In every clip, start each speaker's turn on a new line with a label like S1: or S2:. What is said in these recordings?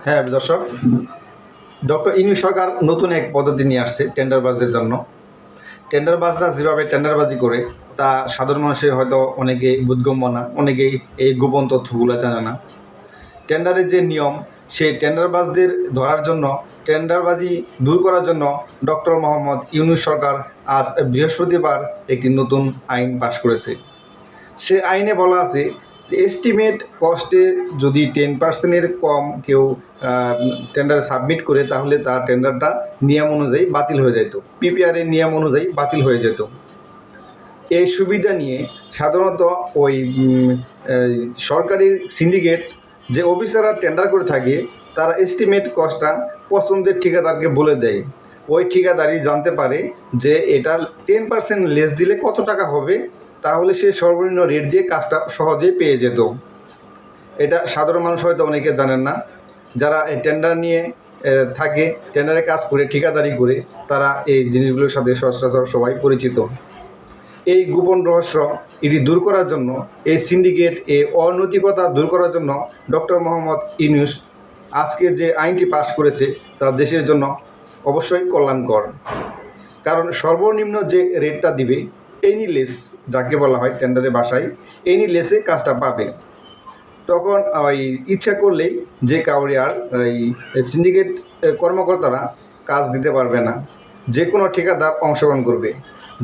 S1: হ্যাঁ দর্শক, ডক্টর ইউনূস সরকার নতুন এক পদ্ধতি নিয়ে আসছে টেন্ডারবাজদের জন্য। টেন্ডারবাজরা যেভাবে টেন্ডারবাজি করে তা সাধারণ মানুষের হয়তো অনেকেই বোধগম্য না, অনেকেই এই গোপন তথ্যগুলো জানে না। টেন্ডারের যে নিয়ম, সেই টেন্ডারবাজদের ধরার জন্য, টেন্ডারবাজি দূর করার জন্য ডক্টর মোহাম্মদ ইউনূস সরকার আজ বৃহস্পতিবার একটি নতুন আইন পাশ করেছে। সে আইনে বলা আছে এস্টিমেট কস্টে যদি 10% কম কেউ টেন্ডার সাবমিট করে তাহলে তার টেন্ডারটা নিয়ম অনুযায়ী বাতিল হয়ে যেত, পিপিআরের নিয়ম অনুযায়ী বাতিল হয়ে যেত। এই সুবিধা নিয়ে সাধারণত ওই সরকারি সিন্ডিকেট যে অফিসাররা টেন্ডার করে থাকে তারা এস্টিমেট কস্টটা পছন্দের ঠিকাদারকে বলে দেয়। ওই ঠিকাদারই জানতে পারে যে এটা 10% লেস দিলে কত টাকা হবে, তাহলে সে সর্বনিম্ন রেট দিয়ে কাজটা সহজেই পেয়ে যেত। এটা সাধারণ মানুষ হয়তো অনেকে জানেন না। যারা এই টেন্ডার নিয়ে থাকে, টেন্ডারে কাজ করে ঠিকাদারি করে, তারা এই জিনিসগুলোর সাথে সচরাচর সবাই পরিচিত। এই গোপন রহস্য এটি দূর করার জন্য, এই সিন্ডিকেট, এই অনৈতিকতা দূর করার জন্য ডক্টর মোহাম্মদ ইউনূস আজকে যে আইনটি পাশ করেছে তা দেশের জন্য অবশ্যই কল্যাণকর। কারণ সর্বনিম্ন যে রেটটা দিবে, এনি লেস যাকে বলা হয় টেন্ডারের ভাষায়, এনি লেসে কাজটা পাবে। তখন ওই ইচ্ছা করলেই যে কাউরি আর ওই সিন্ডিকেট কর্মকর্তারা কাজ দিতে পারবে না, যে কোনো ঠিকাদার অংশগ্রহণ করবে।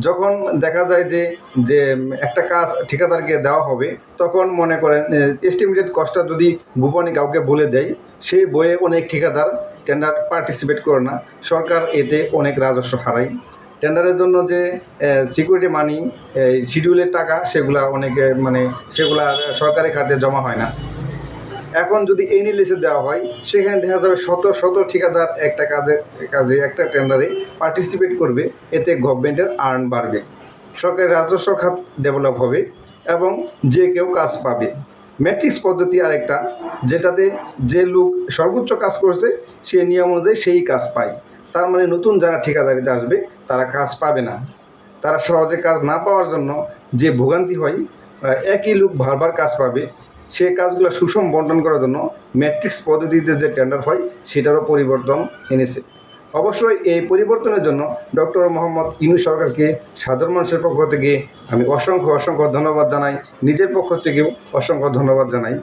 S1: যখন দেখা যায় যে যে একটা কাজ ঠিকাদারকে দেওয়া হবে, তখন মনে করেন এস্টিমেটেড কস্টটা যদি গোপনে কাউকে বলে দেয়, সেই বইয়ে অনেক ঠিকাদার টেন্ডার পার্টিসিপেট করে না। সরকার এতে অনেক রাজস্ব হারায়। টেন্ডারের জন্য যে সিকিউরিটি মানি, শিডিউলের টাকা, সেগুলা অনেকে সেগুলা সরকারি খাতে জমা হয় না। এখন যদি এনি লিসে দেওয়া হয়, সেখানে দেখা যাবে শত শত ঠিকাদার একটা কাজে একটা টেন্ডারে পার্টিসিপেট করবে। এতে গভর্নমেন্টের আর্ন বাড়বে, সরকারের রাজস্ব খাত ডেভেলপ হবে এবং যে কেউ কাজ পাবে। ম্যাট্রিক্স পদ্ধতি আরেকটা, যেটাতে যে লোক সর্বোচ্চ কাজ করছে সে নিয়ম অনুযায়ী সেই কাজ পায়। তার মানে নতুন যারা ঠিকাদারিতে আসবে তারা কাজ পাবে না। তারা সহজে কাজ না পাওয়ার জন্য যে ভোগান্তি হয়, একই লোক বারবার কাজ পাবে, সে কাজগুলো সুষম বন্টন করার জন্য ম্যাট্রিক্স পদ্ধতিতে যে টেন্ডার হয় সেটারও পরিবর্তন এনেছে। অবশ্যই এই পরিবর্তনের জন্য ডক্টর মোহাম্মদ ইউনূস সরকারকে সাধারণ মানুষের পক্ষ থেকে আমি অসংখ্য অসংখ্য ধন্যবাদ জানাই, নিজের পক্ষ থেকেও অসংখ্য ধন্যবাদ জানাই।